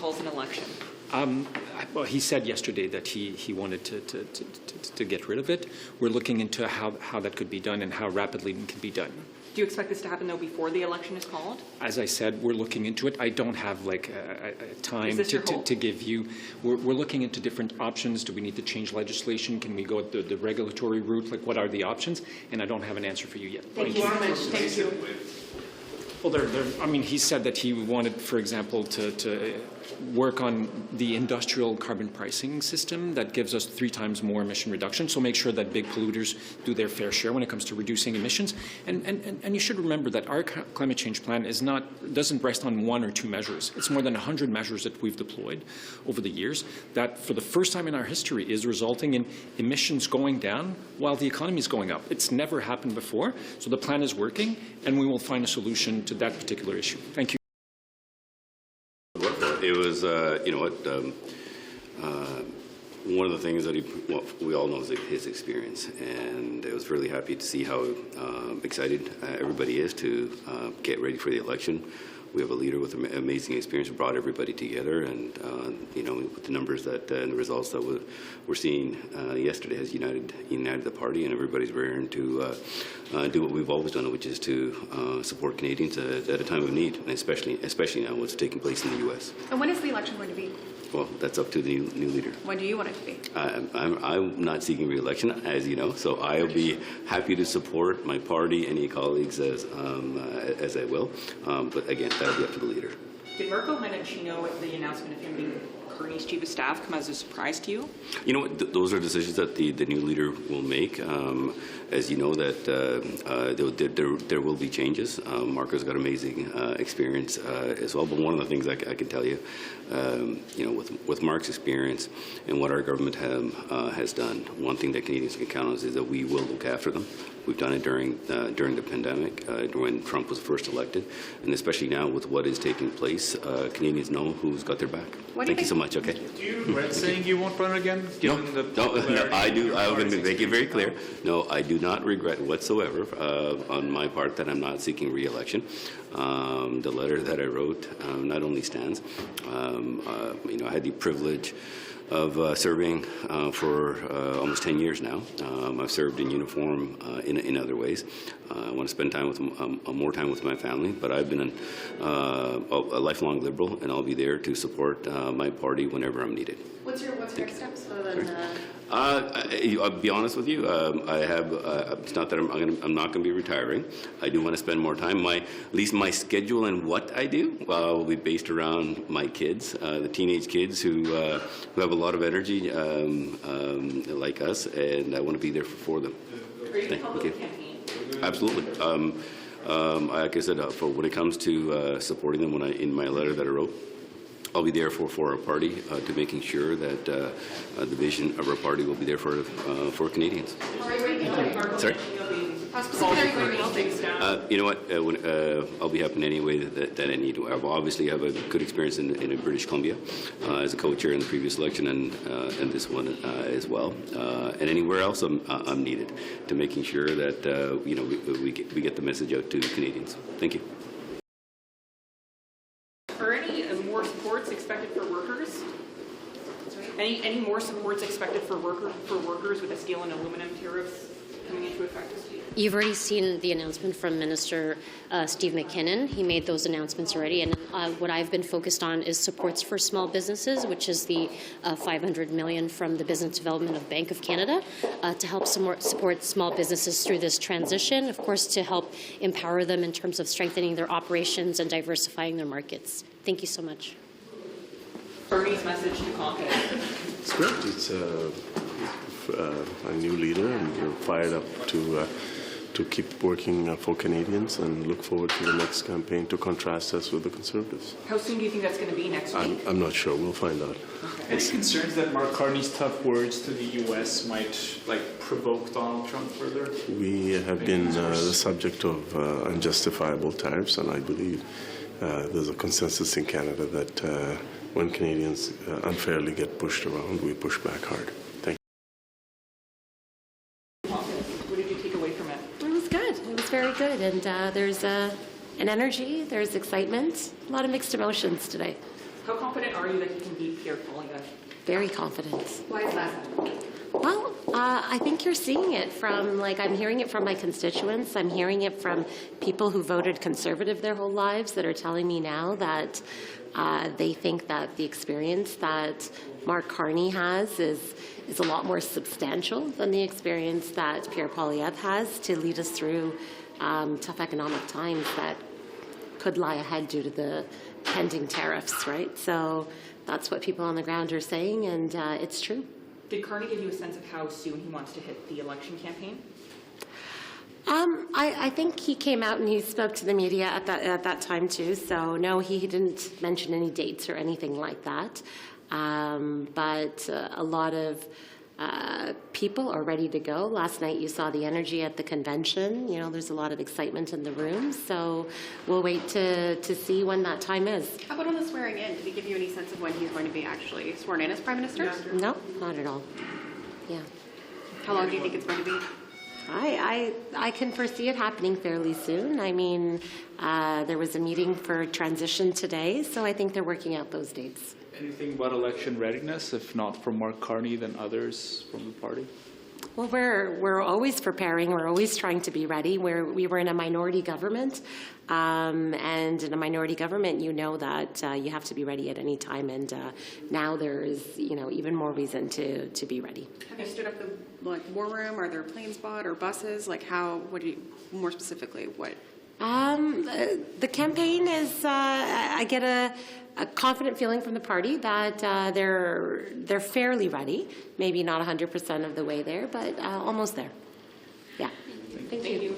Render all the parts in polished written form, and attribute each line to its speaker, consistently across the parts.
Speaker 1: calls an election?
Speaker 2: Well, he said yesterday that he wanted to get rid of it. We're looking into how that could be done and how rapidly it can be done.
Speaker 1: Do you expect this to happen, though, before the election is called?
Speaker 2: As I said, we're looking into it. I don't have like a time to give you. We're looking into different options. Do we need to change legislation? Can we go the regulatory route? Like, what are the options? And I don't have an answer for you yet.
Speaker 1: Thank you. Thank you.
Speaker 2: Well, I mean, he said that he wanted, for example, to work on the industrial carbon pricing system that gives us 3 times more emission reduction. So make sure that big polluters do their fair share when it comes to reducing emissions. And you should remember that our climate change plan doesn't rest on 1 or 2 measures. It's more than 100 measures that we've deployed over the years that, for the first time in our history, is resulting in emissions going down while the economy is going up. It's never happened before. So the plan is working, and we will find a solution to that particular issue. Thank you.
Speaker 3: It was, you know what, one of the things that we all know is his experience, and I was really happy to see how excited everybody is to get ready for the election. We have a leader with amazing experience who brought everybody together, and you know, with the numbers that and the results that we're seeing yesterday has united the party, and everybody's raring to do what we've always done, which is to support Canadians at a time of need, and especially now what's taking place in the U.S.
Speaker 4: And when is the election going to be?
Speaker 3: Well, that's up to the new leader.
Speaker 4: When do you want it to be?
Speaker 3: I'm not seeking re-election, as you know, so I'll be happy to support my party, any colleagues as I will. But again, that'll be up to the leader.
Speaker 1: Did Mirko Mendocino, the announcement of him being Kearney's chief of staff, come as a surprise to you?
Speaker 3: You know what? Those are decisions that the new leader will make. As you know, that there will be changes. Marco's got amazing experience as well. But one of the things I can tell you, you know, with Mark's experience and what our government has done, one thing that Canadians can count on is that we will look after them. We've done it during the pandemic, when Trump was first elected, and especially now with what is taking place, Canadians know who's got their back. Thank you so much. Okay.
Speaker 5: Do you regret saying you won't run again?
Speaker 3: No, I do. I'm going to make it very clear. No, I do not regret whatsoever on my part that I'm not seeking re-election. The letter that I wrote not only stands. You know, I had the privilege of serving for almost 10 years now. I've served in uniform in other ways. I want to spend time with more time with my family, but I've been a lifelong Liberal, and I'll be there to support my party whenever I'm needed.
Speaker 4: What's your next steps other than?
Speaker 3: I'll be honest with you. I have. It's not that I'm not going to be retiring. I do want to spend more time. At least my schedule and what I do will be based around my kids, the teenage kids who have a lot of energy, like us, and I want to be there for them.
Speaker 1: Are you public campaign?
Speaker 3: Absolutely. Like I said, when it comes to supporting them, in my letter that I wrote, I'll be there for our party, to making sure that the vision of our party will be there for Canadians. Sorry? You know what? I'll be helping any way that I need to. I obviously have a good experience in British Columbia as a co-chair in the previous election and this one as well. And anywhere else I'm needed to making sure that you know, we get the message out to Canadians. Thank you.
Speaker 1: Are any more supports expected for workers? Any more supports expected for workers with the steel and aluminum tariffs coming into effect?
Speaker 6: You've already seen the announcement from Minister Steve McKinnon. He made those announcements already, and what I've been focused on is supports for small businesses, which is the $500 million from the Business Development of Bank of Canada to help support small businesses through this transition, of course, to help empower them in terms of strengthening their operations and diversifying their markets. Thank you so much.
Speaker 1: Bernie's message to Congress.
Speaker 7: It's great. It's a new leader, and we're fired up to keep working for Canadians and look forward to the next campaign to contrast us with the Conservatives.
Speaker 1: How soon do you think that's going to be next week?
Speaker 7: I'm not sure. We'll find out.
Speaker 5: Okay. Any concerns that Mark Carney's tough words to the U.S. might provoke Donald Trump further?
Speaker 7: We have been the subject of unjustifiable tariffs, and I believe there's a consensus in Canada that when Canadians unfairly get pushed around, we push back hard. Thank you.
Speaker 1: What did you take away from it?
Speaker 4: It was good. It was very good, and there's an energy, there's excitement, a lot of mixed emotions today.
Speaker 1: How confident are you that he can beat Pierre Poilievre?
Speaker 4: Very confident.
Speaker 1: Why is that?
Speaker 4: Well, I think you're seeing it from, like, I'm hearing it from my constituents. I'm hearing it from people who voted Conservative their whole lives that are telling me now that they think that the experience that Mark Carney has is a lot more substantial than the experience that Pierre Poilievre has to lead us through tough economic times that could lie ahead due to the pending tariffs, right? So that's what people on the ground are saying, and it's true.
Speaker 1: Did Carney give you a sense of how soon he wants to hit the election campaign?
Speaker 4: I think he came out and he spoke to the media at that time too. So no, he didn't mention any dates or anything like that. But a lot of people are ready to go. Last night you saw the energy at the convention. You know, there's a lot of excitement in the room. So we'll wait to see when that time is.
Speaker 8: How about on the swearing in? Did he give you any sense of when he's going to be actually sworn in as Prime Minister?
Speaker 4: No, not at all. Yeah.
Speaker 8: How long do you think it's going to be?
Speaker 4: I can foresee it happening fairly soon. I mean, there was a meeting for transition today, so I think they're working out those dates.
Speaker 5: Anything about election readiness, if not from Mark Carney, then others from the party?
Speaker 4: Well, we're always preparing. We're always trying to be ready. We were in a minority government, and in a minority government, you know that you have to be ready at any time. And now there is, you know, even more reason to be ready.
Speaker 8: Have you stood up the war room? Are there planes bought or buses? Like how? What do you more specifically? What?
Speaker 4: The campaign is. I get a confident feeling from the party that they're fairly ready. Maybe not 100% of the way there, but almost there. Yeah. Thank you.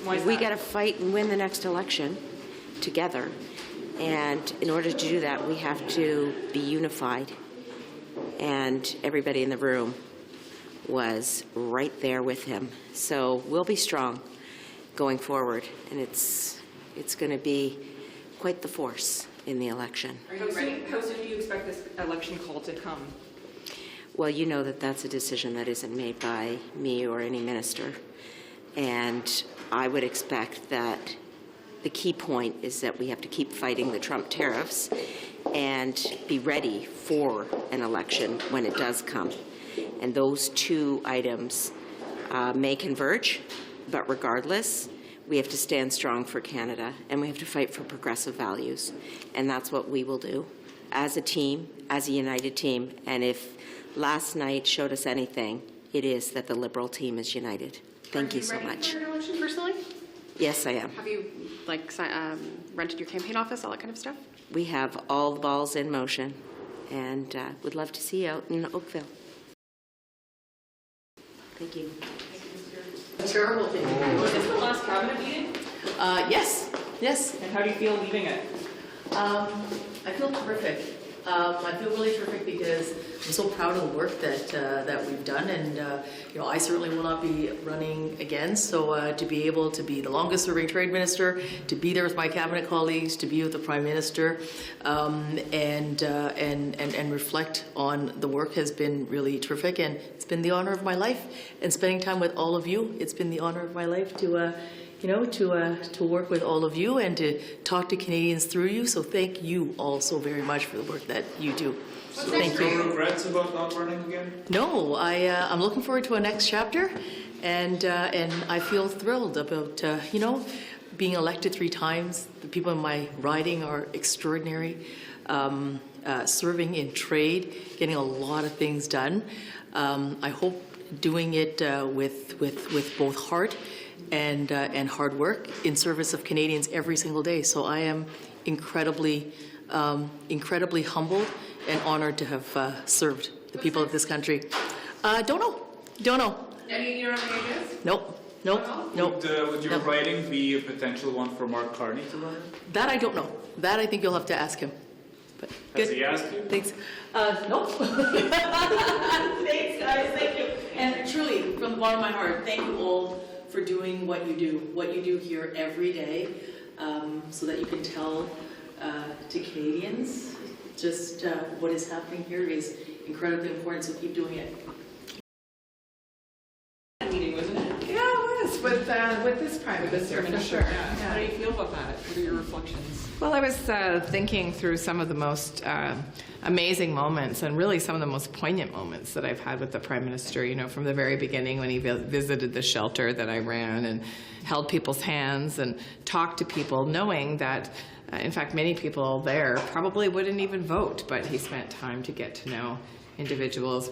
Speaker 1: Why is
Speaker 9: We
Speaker 1: that?
Speaker 9: got to fight and win the next election together. And in order to do that, we have to be unified. And everybody in the room was right there with him. So we'll be strong going forward. And it's going to be quite the force in the election.
Speaker 1: How soon do you expect this election call to come?
Speaker 9: Well, you know that that's a decision that isn't made by me or any minister. And I would expect that the key point is that we have to keep fighting the Trump tariffs and be ready for an election when it does come. And those two items may converge, but regardless, we have to stand strong for Canada, and we have to fight for progressive values. And that's what we will do as a team, as a united team. And if last night showed us anything, it is that the Liberal team is united. Thank you so much.
Speaker 8: Are you ready for an election personally?
Speaker 9: Yes, I am.
Speaker 8: Have you rented your campaign office, all that kind of stuff?
Speaker 9: We have all the balls in motion, and would love to see you out in Oakville. Thank you.
Speaker 10: Terrible thing.
Speaker 1: Was this the last cabinet meeting?
Speaker 10: Yes.
Speaker 1: And how do you feel leaving it?
Speaker 10: I feel terrific. I feel really terrific because I'm so proud of the work that we've done, and you know, I certainly will not be running again. So to be able to be the longest-serving trade minister, to be there with my cabinet colleagues, to be with the Prime Minister, and reflect on the work has been really terrific, and it's been the honor of my life. And spending time with all of you, it's been the honor of my life to. To work with all of you and to talk to Canadians through you. So thank you all so very much for the work that you do. So thank you.
Speaker 5: No regrets about not running again?
Speaker 10: No, I'm looking forward to a next chapter, and I feel thrilled about being elected 3 times. The people in my riding are extraordinary. Serving in trade, getting a lot of things done. I hope doing it with both heart and hard work in service of Canadians every single day. So I am incredibly humbled and honored to have served the people of this country. Don't know.
Speaker 8: You don't have any ideas?
Speaker 10: Nope.
Speaker 5: Would your writing be a potential one for Mark Carney to run?
Speaker 10: That I don't know. That I think you'll have to ask him. But
Speaker 5: Has he asked you?
Speaker 10: Thanks. Nope. Thanks, guys. Thank you. And truly, from the bottom of my heart, thank you all for doing what you do here every day, so that you can tell to Canadians just what is happening here is incredibly important, so keep doing it.
Speaker 1: Meeting, wasn't it?
Speaker 10: Yeah, it was, but
Speaker 11: with this Prime Minister, for sure.
Speaker 1: How do you feel about that? What are your reflections?
Speaker 11: Well, I was thinking through some of the most amazing moments and really some of the most poignant moments that I've had with the Prime Minister, you know, from the very beginning when he visited the shelter that I ran and held people's hands and talked to people, knowing that, in fact, many people there probably wouldn't even vote, but he spent time to get to know individuals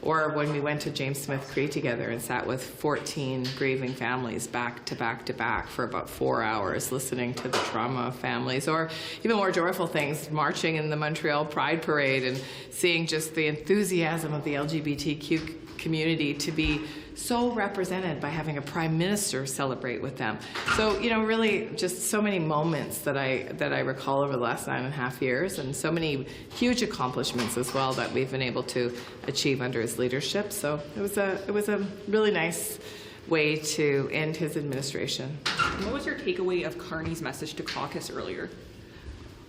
Speaker 11: or when we went to James Smith Cree together and sat with 14 grieving families back to back to back for about 4 hours listening to the trauma of families, or even more joyful things, marching in the Montreal Pride Parade and seeing just the enthusiasm of the LGBTQ community to be so represented by having a Prime Minister celebrate with them. So, you know, really just so many moments that I recall over the last 9.5 years, and so many huge accomplishments as well that we've been able to achieve under his leadership. So it was a really nice way to end his administration.
Speaker 1: And what was your takeaway of Carney's message to caucus earlier?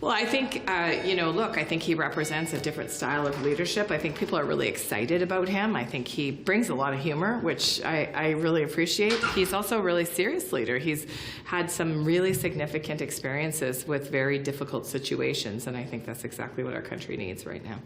Speaker 11: Well, I think, you know, look, I think he represents a different style of leadership. I think people are really excited about him. I think he brings a lot of humor, which I really appreciate. He's also a really serious leader. He's had some really significant experiences with very difficult situations, and I think that's exactly what our country needs right now.